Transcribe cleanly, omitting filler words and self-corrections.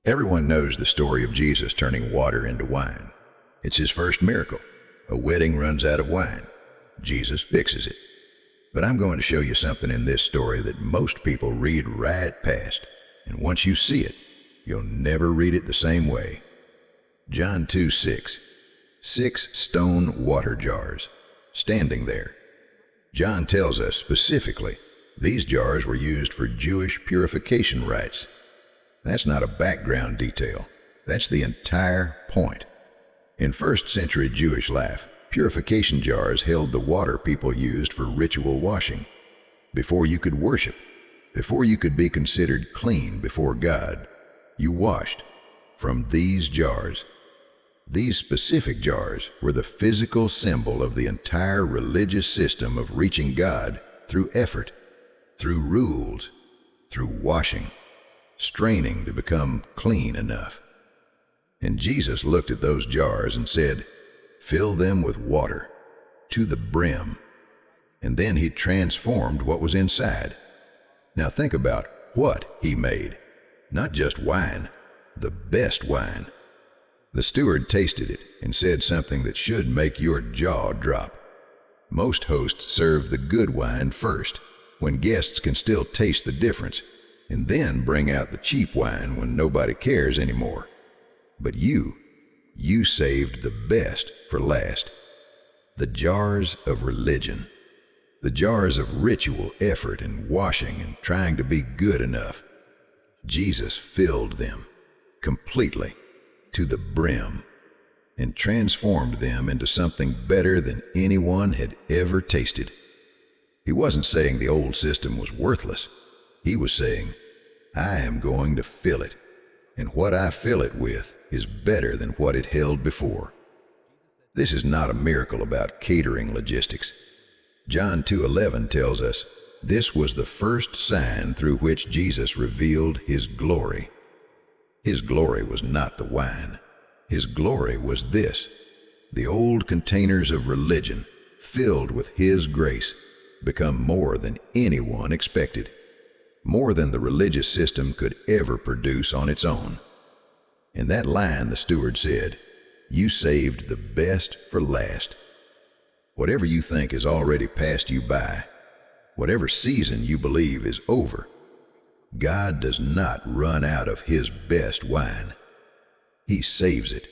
Everyone knows the story of Jesus turning water into wine. It's his first miracle. A wedding runs out of wine. Jesus fixes it. But I'm going to show you something in this story that most people read right past. And once you see it, you'll never read it the same way. John 2:6. 6 stone water jars, standing there. John tells us specifically, these jars were used for Jewish purification rites. That's not a background detail. That's the entire point. In first century Jewish life, purification jars held the water people used for ritual washing. Before you could worship, before you could be considered clean before God, you washed from these jars. These specific jars were the physical symbol of the entire religious system of reaching God through effort, through rules, through washing, straining to become clean enough. And Jesus looked at those jars and said, "Fill them with water to the brim." And then he transformed what was inside. Now think about what he made. Not just wine, the best wine. The steward tasted it and said something that should make your jaw drop. Most hosts serve the good wine first, when guests can still taste the difference, and then bring out the cheap wine when nobody cares anymore. But you saved the best for last. The jars of religion. The jars of ritual effort and washing and trying to be good enough. Jesus filled them completely to the brim and transformed them into something better than anyone had ever tasted. He wasn't saying the old system was worthless. He was saying, I am going to fill it, and what I fill it with is better than what it held before. This is not a miracle about catering logistics. John 2:11 tells us, this was the first sign through which Jesus revealed his glory. His glory was not the wine. His glory was this: the old containers of religion, filled with his grace, become more than anyone expected, more than the religious system could ever produce on its own. In that line, the steward said, you saved the best for last. Whatever you think has already passed you by, whatever season you believe is over, God does not run out of his best wine. He saves it.